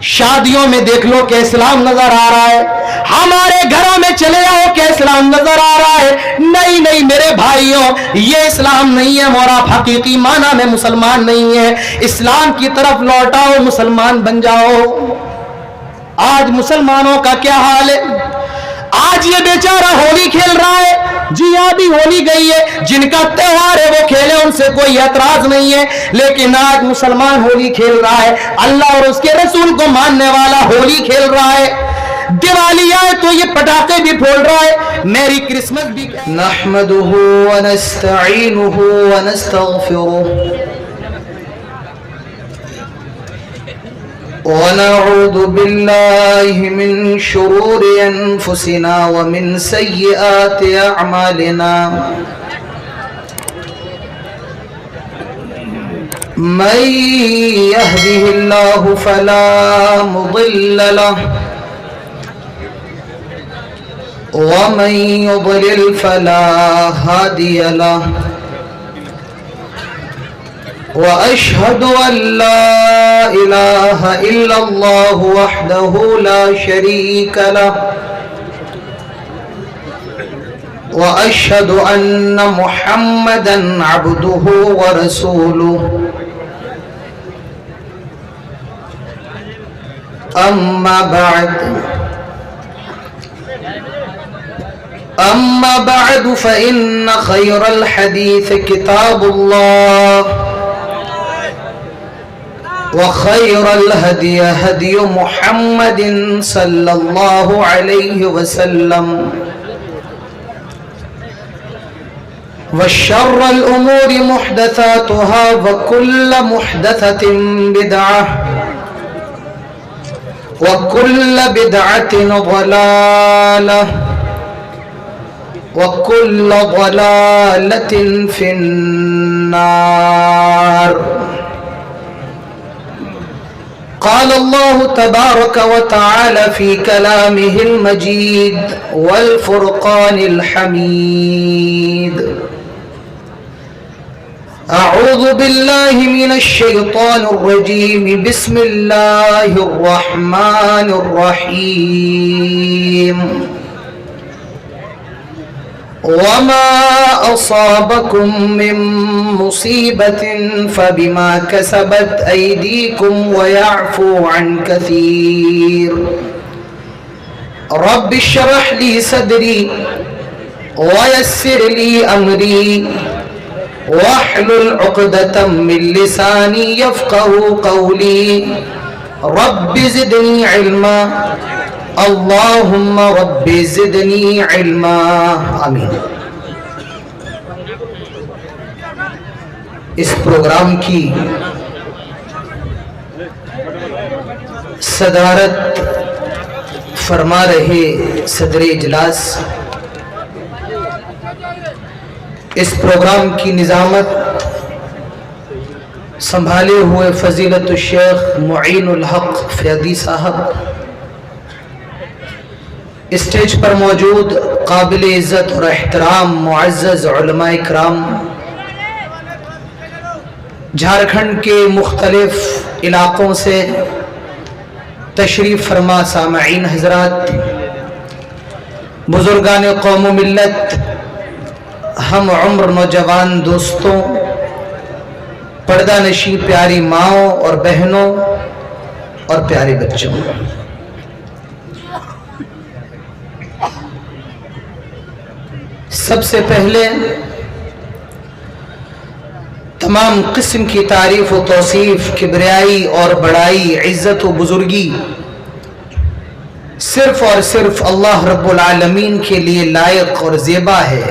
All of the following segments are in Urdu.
شادیوں میں دیکھ لو کہ اسلام نظر آ رہا ہے, ہمارے گھروں میں چلے جاؤ کہ اسلام نظر آ رہا ہے. نہیں نہیں میرے بھائیوں, یہ اسلام نہیں ہے, اور آپ حقیقی معنی میں مسلمان نہیں ہے. اسلام کی طرف لوٹاؤ, مسلمان بن جاؤ. آج مسلمانوں کا کیا حال ہے؟ آج یہ بیچارہ ہولی کھیل رہا ہے, جی ہاں بھی ہولی گئی ہے, جن کا تہوار ہے وہ کھیلے, ان سے کوئی اعتراض نہیں ہے, لیکن آج مسلمان ہولی کھیل رہا ہے, اللہ اور اس کے رسول کو ماننے والا ہولی کھیل رہا ہے. دیوالی آئے تو یہ پٹاخے بھی پھوڑ رہا ہے, میری کرسمس بھی. نحمده ونستعینه ونستغفره ونعوذ بالله من شرور أنفسنا ومن سيئات أعمالنا من يهده الله فلا مضل له ومن يضلل فلا هادي له وأشهد أن لا إله إلا الله وحده لا شريك له وأشهد أن محمدا عبده ورسوله أما بعد فإن خير الحديث كتاب الله وخير الهدي هدي محمد صلى الله عليه وسلم وشر الأمور محدثاتها وكل محدثة بدعة وكل بدعة ضلالة وكل ضلالة في النار. قال الله تبارك وتعالى في كلامه المجيد والفرقان الحميد: أعوذ بالله من الشيطان الرجيم. بسم الله الرحمن الرحيم. وما أصابكم من مصيبة فبما كسبت أيديكم ويعفو عن كثير. رب اشرح لي صدري ويسر لي أمري واحلل عقدة من لساني يفقه قولي. رب زدني علما. اللهم رب زدنی علما. آمین. اس پروگرام کی صدارت فرما رہے صدر اجلاس, اس پروگرام کی نظامت سنبھالے ہوئے فضیلت الشیخ معین الحق فیاضی صاحب, اسٹیج پر موجود قابل عزت اور احترام معزز علماء کرام, جھارکھنڈ کے مختلف علاقوں سے تشریف فرما سامعین حضرات, بزرگان قوم و ملت, ہم عمر نوجوان دوستوں, پردہ نشین پیاری ماؤں اور بہنوں اور پیارے بچوں, سب سے پہلے تمام قسم کی تعریف و توصیف, کبریائی اور بڑائی, عزت و بزرگی صرف اور صرف اللہ رب العالمین کے لیے لائق اور زیبا ہے,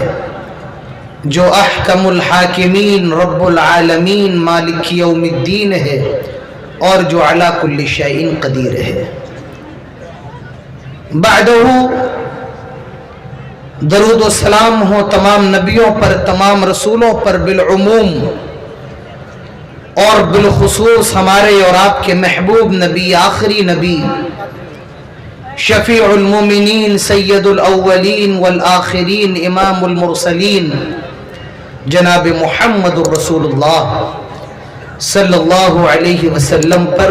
جو احکم الحاکمین رب العالمین مالک یوم الدین ہے اور جو علی کل شیء قدیر ہے. بعدہ درود و سلام ہو تمام نبیوں پر, تمام رسولوں پر بالعموم, اور بالخصوص ہمارے اور آپ کے محبوب نبی, آخری نبی, شفیع المومنین, سید الاولین والآخرین, امام المرسلین, جناب محمد الرسول اللہ صلی اللہ علیہ وسلم پر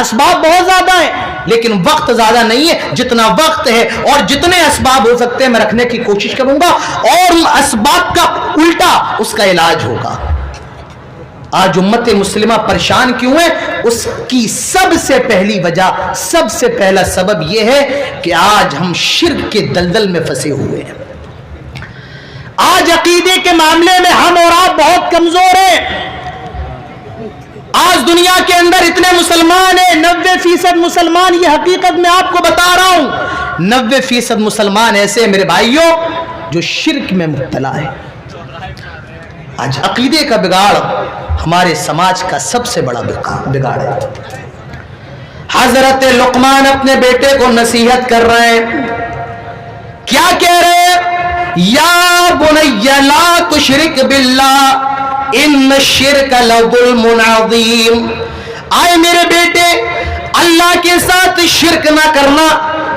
اسباب بہت زیادہ ہیں لیکن وقت زیادہ نہیں ہے. جتنا وقت ہے اور جتنے اسباب ہو سکتے ہیں میں رکھنے کی کوشش کروں گا اور اسباب کا الٹا اس کا علاج ہوگا. آج امت مسلمہ پریشان کیوں ہے؟ اس کی سب سے پہلی وجہ، سب سے پہلا سبب یہ ہے کہ آج ہم شرک کے دلدل میں پھنسے ہوئے ہیں. آج عقیدے کے معاملے میں ہم اور آپ بہت کمزور ہیں. آج دنیا کے اندر اتنے مسلمان ہیں، 90% مسلمان، یہ حقیقت میں آپ کو بتا رہا ہوں، 90% مسلمان ایسے ہیں میرے بھائیوں جو شرک میں مبتلا ہے. آج عقیدے کا بگاڑ ہمارے سماج کا سب سے بڑا بگاڑ ہے. حضرت لقمان اپنے بیٹے کو نصیحت کر رہے ہیں. کیا کہہ رہے ہیں؟ یا بنی لا تشرک باللہ ان الشرک لظلم عظیم. آئے میرے بیٹے، اللہ کے ساتھ شرک نہ کرنا،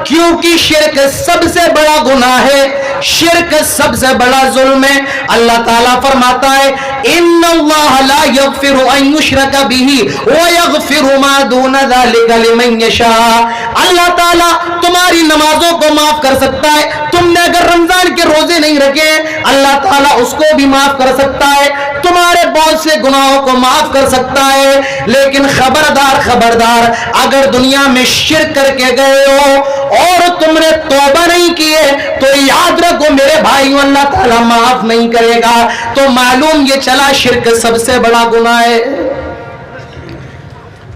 کیونکہ شرک سب سے بڑا گناہ ہے، شرک سب سے بڑا ظلم ہے. اللہ تعالیٰ فرماتا ہے ان اللہ لا یغفر ان یشرک بہ ویغفر ما دون ذلک لمن یشاء. اللہ تعالیٰ تمہاری نمازوں کو معاف کر سکتا ہے. تم نے اگر رمضان کے روزے نہیں رکھے اللہ تعالیٰ اس کو بھی معاف کر سکتا ہے. تمہارے بہت سے گناہوں کو معاف کر سکتا ہے. لیکن خبردار خبردار، اگر دنیا میں شرک کر کے گئے ہو اور تم نے توبہ نہیں کی ہے تو یاد رکھو میرے بھائیوں اللہ تعالیٰ معاف نہیں کرے گا. تو معلوم یہ چلا شرک سب سے بڑا گناہ ہے.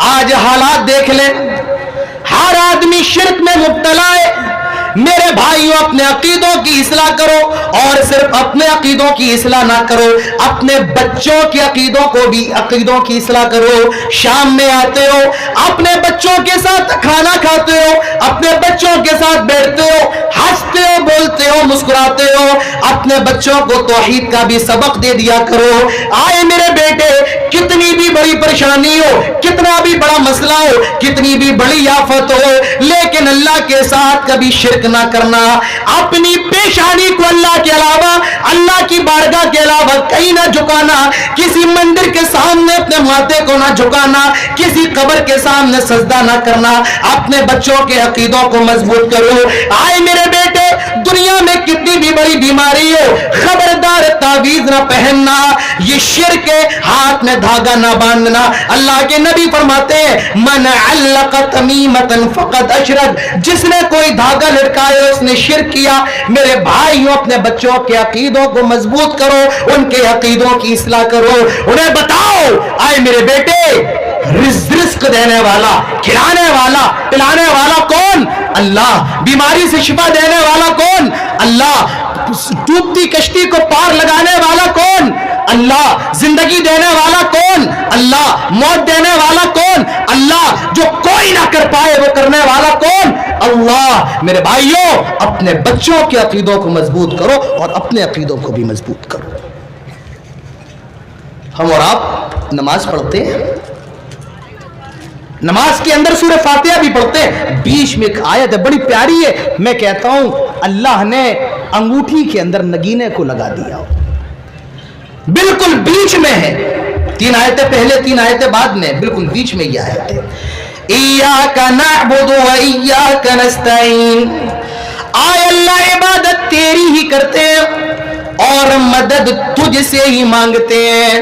آج حالات دیکھ لیں، ہر آدمی شرک میں مبتلا ہے. میرے بھائیوں اپنے عقیدوں کی اصلاح کرو، اور صرف اپنے عقیدوں کی اصلاح نہ کرو، اپنے بچوں کے عقیدوں کی اصلاح کرو. شام میں آتے ہو اپنے بچوں کے ساتھ کھانا کھاتے ہو، اپنے بچوں کے ساتھ بیٹھتے ہو، ہنستے ہو، بولتے ہو، مسکراتے ہو. اپنے بچوں کو توحید کا بھی سبق دے دیا کرو. آئے میرے بیٹے، کتنی بھی بڑی پریشانی ہو، کتنا بھی بڑا مسئلہ ہو، کتنی بھی بڑی آفت ہو، لیکن اللہ کے ساتھ کبھی شرک نہ کرنا. اپنی پیشانی کو اللہ کے علاوہ، اللہ کی بارگاہ کے علاوہ کہیں نہ جھکانا. کسی مندر کے سامنے اپنے ماتھے کو نہ جھکانا، کسی قبر کے سامنے سجدہ نہ کرنا. اپنے بچوں کے عقیدوں کو مضبوط کرو. آئے میرے بیٹے، دنیا میں کتنی بھی بڑی بیماری ہو، خبردار تعویذ نہ پہننا، یہ شرک ہے. ہاتھ میں دھاگا نہ باندھنا. اللہ کے نبی فرماتے ہیں من علق تمیمۃ فقد اشرک. جس نے کوئی دھاگا لٹکایا اس نے شرک کیا. میرے بھائیوں اپنے بچوں کے عقیدوں کو مضبوط کرو، ان کے عقیدوں کی اصلاح کرو. انہیں بتاؤ آئے میرے بیٹے، رزق دینے والا، کھلانے والا، پلانے والا کون؟ اللہ. بیماری سے شفا دینے والا کون؟ اللہ. ڈوبتی کشتی کو پار لگانے والا کون؟ اللہ. زندگی دینے والا کون؟ اللہ. موت دینے والا کون؟ اللہ. جو کوئی نہ کر پائے وہ کرنے والا کون؟ اللہ. میرے بھائیوں اپنے بچوں کے عقیدوں کو مضبوط کرو اور اپنے عقیدوں کو بھی مضبوط کرو. ہم اور آپ نماز پڑھتے ہیں، نماز کے اندر سورہ فاتحہ بھی پڑھتے ہیں. بیچ میں ایک آیت ہے بڑی پیاری ہے، میں کہتا ہوں اللہ نے انگوٹھی کے اندر نگینے کو لگا دیا، بالکل بیچ میں ہے. 3 آیتیں پہلے، 3 آیتیں بعد میں، بالکل بیچ میں یہ آیت ہے. ایاک نعبد و ایاک نستعین. آئے اللہ عبادت تیری ہی کرتے ہیں اور مدد تجھ سے ہی مانگتے ہیں.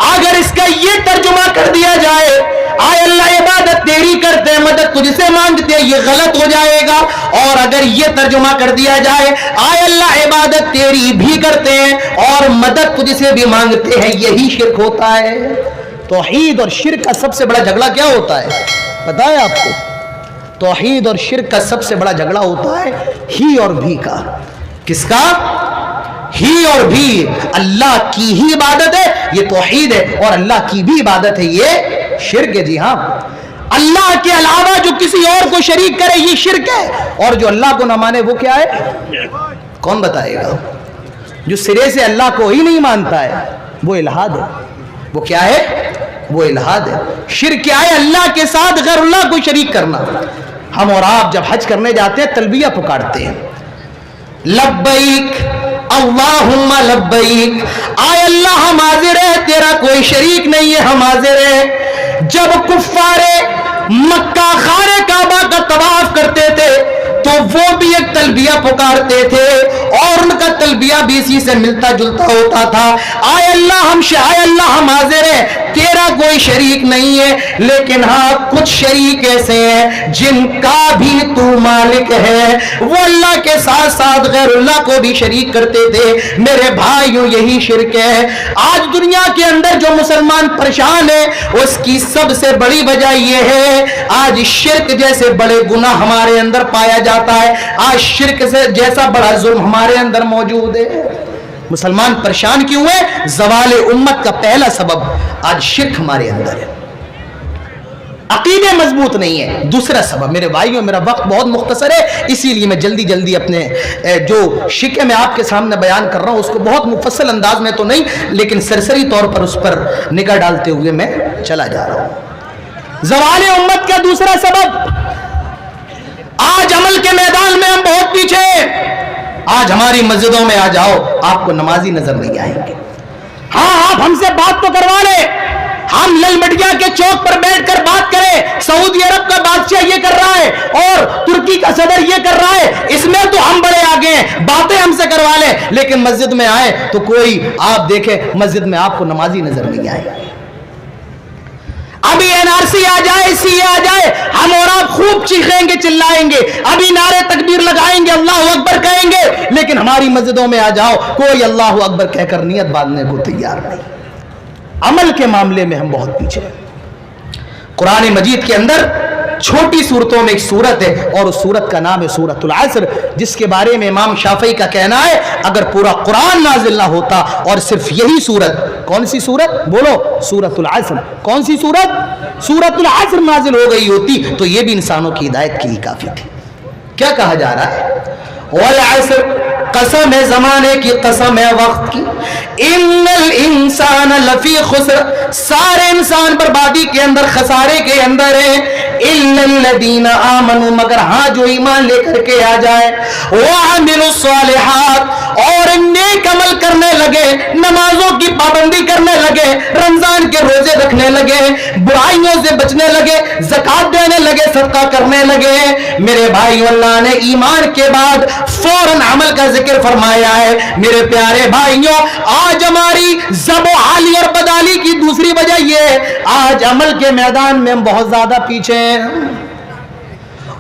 اگر اس کا یہ ترجمہ کر دیا جائے آئے اللہ عبادت تیری کرتے ہیں مدد تجھ سے مانگتے ہیں، یہ غلط ہو جائے گا. اور اگر یہ ترجمہ کر دیا جائے آئے اللہ عبادت تیری بھی کرتے ہیں اور مدد تجھ سے بھی مانگتے ہیں، یہی شرک ہوتا ہے. توحید اور شرک کا سب سے بڑا جھگڑا کیا ہوتا ہے پتہ ہے آپ کو؟ توحید اور شرک کا سب سے بڑا جھگڑا ہوتا ہے ہی اور بھی کا. کس کا؟ ہی اور بھی. اللہ کی ہی عبادت ہے یہ توحید ہے، اور اللہ کی بھی عبادت ہے یہ شرک ہے. جی ہاں، اللہ کے علاوہ جو کسی اور کو شریک کرے یہ شرک ہے، اور جو اللہ کو نہ مانے وہ کیا ہے؟ کون بتائے گا؟ جو سرے سے اللہ کو ہی نہیں مانتا ہے وہ الہاد ہے. وہ کیا ہے؟ وہ الہاد ہے. شرک کیا ہے؟ اللہ کے ساتھ غیر اللہ کو شریک کرنا. ہم اور آپ جب حج کرنے جاتے ہیں تلبیہ پکارتے ہیں، لبیک اللہم لبیک. آئے اللہ ہم حاضر ہیں، تیرا کوئی شریک نہیں ہے، ہم حاضر ہیں. جب کفارے مکہ خانے کعبہ کا طواف کرتے تھے تو وہ بھی ایک تلبیہ پکارتے تھے اور ان کا تلبیہ بھی اسی سے ملتا جلتا ہوتا تھا. آئے اللہ ہم حاضر ہیں, تیرا کوئی شریک نہیں ہے, لیکن ہاں کچھ شریک ایسے ہیں جن کا بھی تو مالک ہے. وہ اللہ کے ساتھ ساتھ غیر اللہ کو بھی شریک کرتے تھے. میرے بھائیوں یہی شرک ہے. آج دنیا کے اندر جو مسلمان پریشان ہے اس کی سب سے بڑی وجہ یہ ہے آج شرک جیسے بڑے گناہ ہمارے اندر پایا جاتا ہے, آج شرک سے جیسا بڑا ظلم ہمارے اندر موجود ہے. مسلمان پریشان کیوں ہے؟ زوال امت کا پہلا سبب آج شرک ہمارے اندر ہے, عقیدے مضبوط نہیں ہے. دوسرا سبب, میرے بھائیوں میرا وقت بہت مختصر ہے اسی لیے میں جلدی اپنے جو شکے میں آپ کے سامنے بیان کر رہا ہوں اس کو بہت مفصل انداز میں تو نہیں لیکن سرسری طور پر اس پر نگاہ ڈالتے ہوئے میں چلا جا رہا ہوں. زوال امت کا دوسرا سبب, آج عمل کے میدان میں ہم بہت پیچھے. آج ہماری مسجدوں میں آ جاؤ آپ کو نمازی نظر نہیں آئیں گے. ہاں آپ ہم سے بات تو کروا لیں, ہم لل مٹیا کے چوک پر بیٹھ کر بات کریں سعودی عرب کا بادشاہ یہ کر رہا ہے اور ترکی کا صدر یہ کر رہا ہے, اس میں تو ہم بڑے آگے ہیں, باتیں ہم سے کروا لیں, لیکن مسجد میں آئے تو کوئی آپ دیکھیں مسجد میں آپ کو نمازی نظر نہیں آئے. ابھی NRC آ جائے, CA آ جائے, ہم اور آپ خوب چیخیں گے چلائیں گے, ابھی نعرے تکبیر لگائیں گے, اللہ اکبر کہیں گے, لیکن ہماری مسجدوں میں آ جاؤ کوئی اللہ اکبر کہہ کر نیت باندھنے کو تیار نہیں. عمل کے معاملے میں ہم بہت پیچھے ہیں. قرآن مجید کے اندر چھوٹی صورتوں میں ایک صورت ہے اور اس صورت کا نام ہے سورۃ العصر, جس کے بارے میں امام شافعی کا کہنا ہے اگر پورا قرآن نازل نہ ہوتا اور صرف یہی صورت, کون سی صورت بولو, سورۃ العصر, کون سی صورت, سورۃ العصر نازل ہو گئی ہوتی تو یہ بھی انسانوں کی ہدایت کے لیے کافی تھی. کیا کہا جا رہا ہے؟ والعصر, قسم ہے زمانے کی, قسم ہے وقت کی, ان الانسان لفی خسر, سارے انسان بربادی کے اندر, خسارے کے اندر ہیں, الا الذین آمنوا, مگر ہاں جو ایمان لے کر کے آ جائے, وعملوا الصالحات, اور نیک عمل کرنے لگے, نمازوں کی پابندی کرنے لگے, رمضان کے روزے رکھنے لگے, برائیوں سے بچنے لگے, زکات دینے لگے, صدقہ کرنے لگے. میرے بھائیو اللہ نے ایمان کے بعد فوراً عمل کا ذکر فرمایا ہے. میرے پیارے بھائیوں آج ہماری زب و حالی اور بدالی کی دوسری وجہ یہ ہے آج عمل کے میدان میں ہم بہت زیادہ پیچھے ہیں.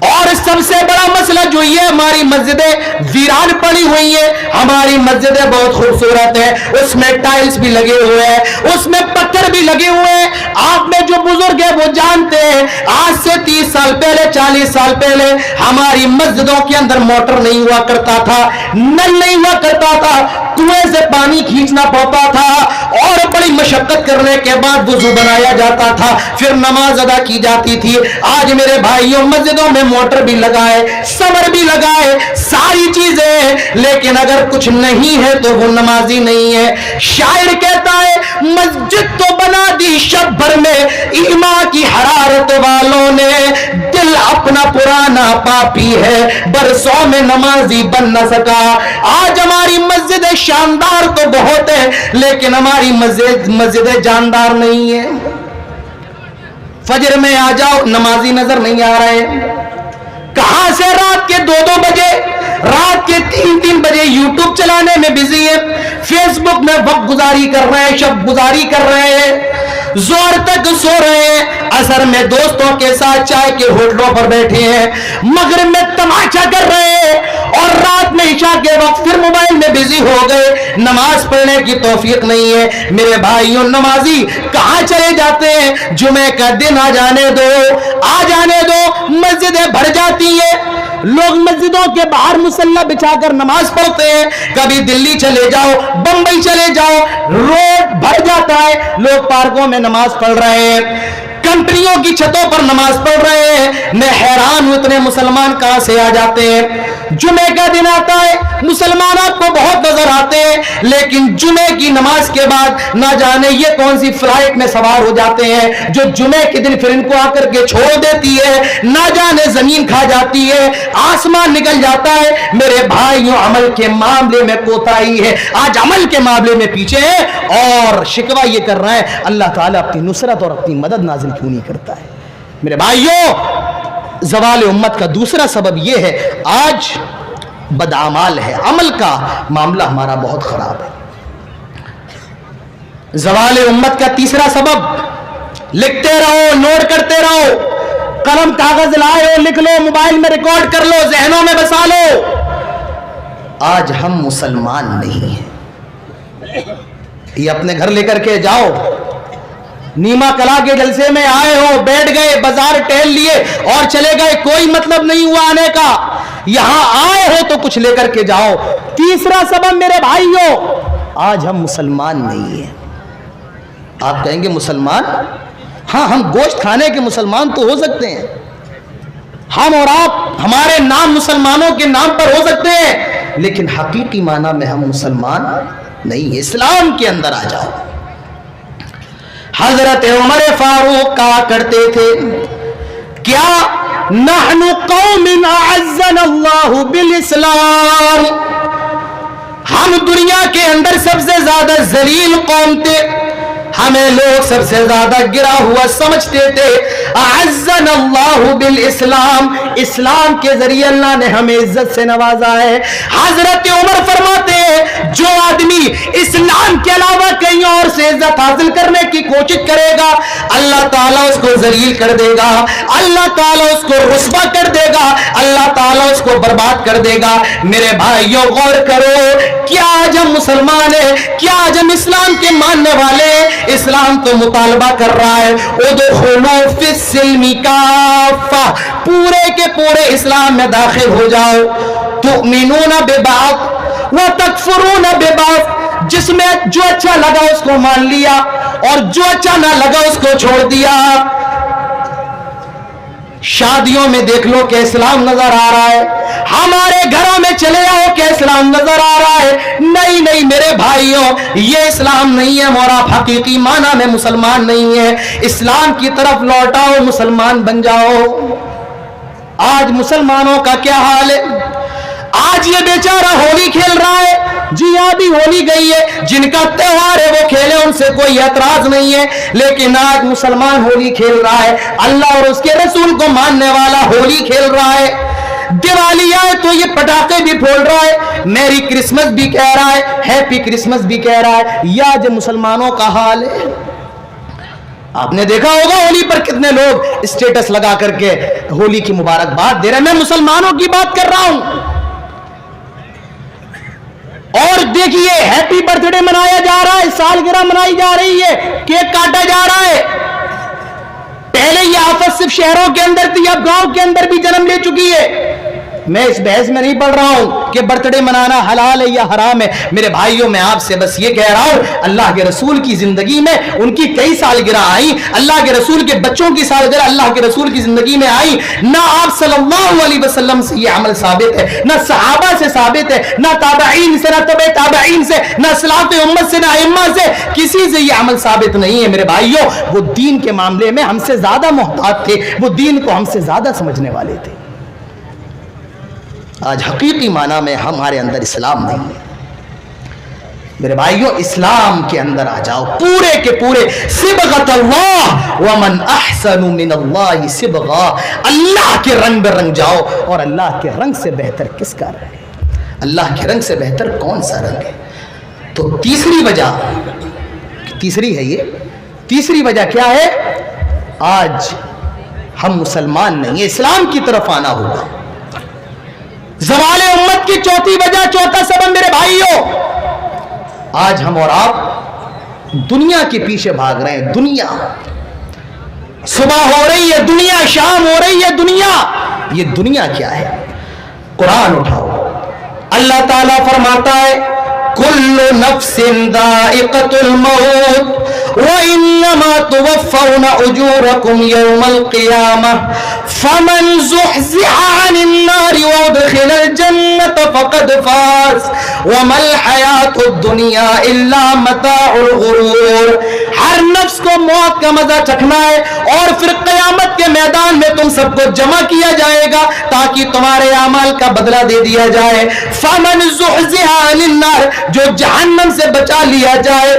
اور سب سے بڑا مسئلہ جو یہ ہماری مسجدیں ویران پڑی ہوئی ہیں. ہماری مسجدیں بہت خوبصورت ہیں, اس میں ٹائلز بھی لگے ہوئے ہیں, اس میں پتھر بھی لگے ہوئے ہیں. آپ میں جو بزرگ ہیں وہ جانتے ہیں آج سے 30 سال پہلے 40 سال پہلے ہماری مسجدوں کے اندر موٹر نہیں ہوا کرتا تھا, نل نہیں ہوا کرتا تھا, کنویں سے پانی کھینچنا پڑتا تھا اور بڑی مشقت کرنے کے بعد وضو بنایا جاتا تھا, پھر نماز ادا کی جاتی تھی. آج میرے بھائیوں مسجدوں میں موٹر بھی لگائے, سمر بھی لگائے, ساری چیزیں, لیکن اگر کچھ نہیں ہے تو وہ نمازی نہیں ہے. شاعر کہتا ہے مسجد تو بنا دی شب بھر میں ایمان کی حرارت والوں نے, دل اپنا پرانا پاپی ہے برسوں میں نمازی بن نہ سکا. آج ہماری مسجد شاندار تو بہت ہے لیکن ہماری مسجد جاندار نہیں ہے. فجر میں آ جاؤ نمازی نظر نہیں آ رہے, کہاں سے رات کے 2-2 بجے, رات کے 3-3 بجے یوٹیوب چلانے میں بزی ہے, فیس بک میں وقت گزاری کر رہے ہیں, شب گزاری کر رہے ہیں, زور تک سو رہے ہیں, عصر میں دوستوں کے ساتھ چائے کے ہوٹلوں پر بیٹھے ہیں, مغرب میں تماشا کر رہے ہیں اور رات میں عشاء کے وقت پھر موبائل میں بزی ہو گئے. نماز پڑھنے کی توفیق نہیں ہے. میرے بھائیوں نمازی کہاں چلے جاتے ہیں؟ جمعے کا دن آ جانے دو, آ جانے دو, مسجدیں بھر جاتی ہیں, لوگ مسجدوں کے باہر مصلی بچھا کر نماز پڑھتے ہیں. کبھی دلی چلے جاؤ, بمبئی چلے جاؤ, روڈ بھر جاتا ہے, لوگ پارکوں میں نماز پڑھ رہے ہیں, کنٹریوں کی چھتوں پر نماز پڑھ رہے ہیں. میں حیران ہوں اتنے مسلمان کہاں سے آ جاتے ہیں. جمعے کا دن آتا ہے مسلمان آپ کو بہت نظر آتے ہیں, لیکن جمعے کی نماز کے بعد نہ جانے یہ کون سی فلائٹ میں سوار ہو جاتے ہیں جو جمعے کے دن پھر ان کو آ کر کے چھوڑ دیتی ہے, نہ جانے زمین کھا جاتی ہے, آسمان نکل جاتا ہے. میرے بھائیوں عمل کے معاملے میں کوتاہی ہے, آج عمل کے معاملے میں پیچھے ہے اور شکوہ یہ کر رہا ہے اللہ تعالیٰ اپنی نصرت اور اپنی مدد نازل کیوں نہیں کرتا ہے؟ میرے بھائیوں، زوال امت کا دوسرا سبب یہ ہے، آج بدعمال ہے، عمل کا معاملہ ہمارا بہت خراب ہے۔ زوال امت کا تیسرا سبب، لکھتے رہو، نوٹ کرتے رہو، قلم کاغذ لائے ہو لکھ لو، موبائل میں ریکارڈ کر لو، ذہنوں میں بسا لو، آج ہم مسلمان نہیں ہیں۔ یہ اپنے گھر لے کر کے جاؤ، نیما کلا کے جلسے میں آئے ہو، بیٹھ گئے، بازار ٹہل لیے اور چلے گئے، کوئی مطلب نہیں ہوا آنے کا، یہاں آئے ہو تو کچھ لے کر کے جاؤ۔ تیسرا سبب میرے بھائیوں، آج ہم مسلمان نہیں ہیں۔ آپ کہیں گے مسلمان؟ ہاں، ہم گوشت کھانے کے مسلمان تو ہو سکتے ہیں، ہم اور آپ، ہمارے نام مسلمانوں کے نام پر ہو سکتے ہیں، لیکن حقیقی معنی میں ہم مسلمان نہیں۔ اسلام کے اندر آ جاؤ۔ حضرت عمر فاروق کہا کرتے تھے، کیا نحن قوم اعزنا اللہ بالاسلام، ہم دنیا کے اندر سب سے زیادہ ذلیل قوم تھے، ہمیں لوگ سب سے زیادہ گرا ہوا سمجھتے تھے، اعزنا اللہ بالاسلام، اسلام کے ذریعے اللہ نے ہمیں عزت سے نوازا ہے۔ حضرت عمر فرماتے ہیں، جو آدمی اسلام کے علاوہ کہیں اور سے عزت حاصل کرنے کی کوشش کرے گا، اللہ تعالیٰ اس کو ذلیل کر دے گا، اللہ تعالیٰ اس کو رسوا کر دے گا، اللہ تعالیٰ اس کو برباد کر دے گا۔ میرے بھائیوں غور کرو، کیا آج ہم مسلمان ہیں؟ کیا آج ہم اسلام کے ماننے والے ہیں؟ اسلام تو مطالبہ کر رہا ہے، ادخلوا فی السلم کافہ، پورے کے پورے اسلام میں داخل ہو جاؤ، تؤمنون ببعض وتکفرون ببعض، جس میں جو اچھا لگا اس کو مان لیا اور جو اچھا نہ لگا اس کو چھوڑ دیا۔ شادیوں میں دیکھ لو کہ اسلام نظر آ رہا ہے، ہمارے گھروں میں چلے آؤ کہ اسلام نظر آ رہا ہے۔ نہیں نہیں میرے بھائیوں، یہ اسلام نہیں ہے، اور آپ حقیقی معنی میں مسلمان نہیں ہیں۔ اسلام کی طرف لوٹاؤ، مسلمان بن جاؤ۔ آج مسلمانوں کا کیا حال ہے؟ آج یہ بیچارہ ہولی کھیل رہا ہے، جی ہاں بھی ہولی گئی ہے، جن کا تہوار ہے وہ کھیلے، ان سے کوئی اعتراض نہیں ہے، لیکن آج مسلمان ہولی کھیل رہا ہے، اللہ اور اس کے رسول کو ماننے والا ہولی کھیل رہا ہے۔ دیوالی آئے تو یہ پٹاخے بھی پھوڑ رہا ہے، میری کرسمس بھی کہہ رہا ہے، ہیپی کرسمس بھی کہہ رہا ہے۔ یہ آج مسلمانوں کا حال ہے۔ آپ نے دیکھا ہوگا ہولی پر کتنے لوگ اسٹیٹس لگا کر کے ہولی کی مبارکباد دے رہے ہیں۔ میں مسلمانوں کی بات کر رہا ہوں۔ اور دیکھیے ہیپی برتھ ڈے منایا جا رہا ہے، سالگرہ منائی جا رہی ہے، کیک کاٹا جا رہا ہے۔ پہلے یہ آفت صرف شہروں کے اندر تھی، اب گاؤں کے اندر بھی جنم لے چکی ہے۔ میں اس بحث میں نہیں پڑھ رہا ہوں کہ برتھ ڈے منانا حلال ہے یا حرام ہے۔ میرے بھائیوں، میں آپ سے بس یہ کہہ رہا ہوں، اللہ کے رسول کی زندگی میں ان کی کئی سالگرہ آئی، اللہ کے رسول کے بچوں کی سالگرہ اللہ کے رسول کی زندگی میں آئی۔ نہ آپ صلی اللہ علیہ وسلم سے یہ عمل ثابت ہے، نہ صحابہ سے ثابت ہے، نہ تابعین سے، نہ تبع تابعین سے، نہ سلف امت سے، نہ ائمہ سے، کسی سے یہ عمل ثابت نہیں ہے۔ میرے بھائیوں، وہ دین کے معاملے میں ہم سے زیادہ محتاط تھے، وہ دین کو ہم سے زیادہ سمجھنے والے تھے۔ آج حقیقی معنی میں ہمارے اندر اسلام نہیں ہے۔ میرے بھائیوں، اسلام کے اندر آ جاؤ، پورے کے پورے صبغۃ اللہ ومن احسن من اللہ صبغہ، اللہ کے رنگ میں رنگ جاؤ، اور اللہ کے رنگ سے بہتر کس کا رنگ ہے؟ اللہ کے رنگ سے بہتر کون سا رنگ ہے؟ تو تیسری وجہ، تیسری ہے یہ، تیسری وجہ کیا ہے؟ آج ہم مسلمان نہیں ہیں، اسلام کی طرف آنا ہوگا۔ زوال امت کی چوتھی وجہ، چوتھا سبب میرے بھائیوں، آج ہم اور آپ دنیا کے پیچھے بھاگ رہے ہیں۔ دنیا صبح ہو رہی ہے، دنیا شام ہو رہی ہے، دنیا، یہ دنیا کیا ہے؟ قرآن اٹھاؤ، اللہ تعالیٰ فرماتا ہے کل نفس ذائقۃ الموت وانما توفون اجورکم یوم القیامہ فمن زحزح عن النار وادخل الجنة فقد فاز وما الحیاۃ الدنیا الا متاع الغرور۔ ہر نفس کو موت کا مزہ چکھنا ہے، اور پھر قیامت کے میدان میں تم سب کو جمع کیا جائے گا تاکہ تمہارے اعمال کا بدلہ دے دیا جائے۔ فمن زحزح عن النار، جو جہنم سے بچا لیا جائے،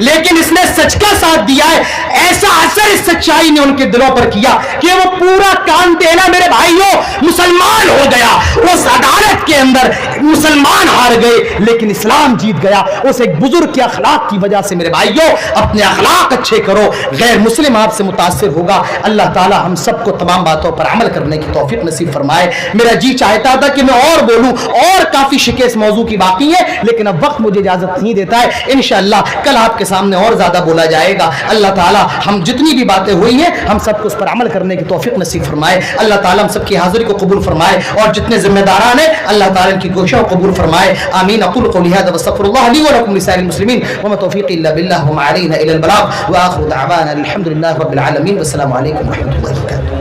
لیکن اس نے سچ کا ساتھ دیا ہے۔ ایسا اثر اس سچائی نے ان کے دلوں پر کیا کہ وہ پورا کان دینا میرے بھائیوں مسلمان ہو گیا۔ اس عدالت کے اندر مسلمان ہار گئے لیکن اسلام جیت گیا۔ اس ایک بزرگ کے اخلاق کی وجہ سے میرے بھائیوں اپنے اخلاق اچھے کرو، غیر مسلم آپ سے متاثر ہوگا۔ اللہ تعالی ہم سب کو تمام باتوں پر عمل کرنے کی توفیق نصیب فرمائے۔ میرا جی چاہتا تھا کہ میں اور بولوں، اور کافی شکے اس موضوع کی باقی ہے، لیکن اب وقت مجھے اجازت نہیں دیتا ہے۔ انشاءاللہ کل آپ کے سامنے اور زیادہ بولا جائے گا۔ اللہ تعالی ہم جتنی بھی باتیں ہوئی ہیں ہم سب کو اس پر عمل کرنے کی توفیق نصیب فرمائے۔ اللہ تعالی ہم سب کی حاضری کو قبول فرمائے، اور جتنے ذمہ داران ہیں اللہ تعالی ان کی کوششوں کو قبول فرمائے۔ آمین۔ اقول قولی ھذا واستغفر الله لي ولكم ولسائر المسلمين وما توفيقي الا بالله وما علينا الا البلاغ واخر دعوانا الحمد لله رب العالمين والسلام عليكم ورحمه الله وبركاته۔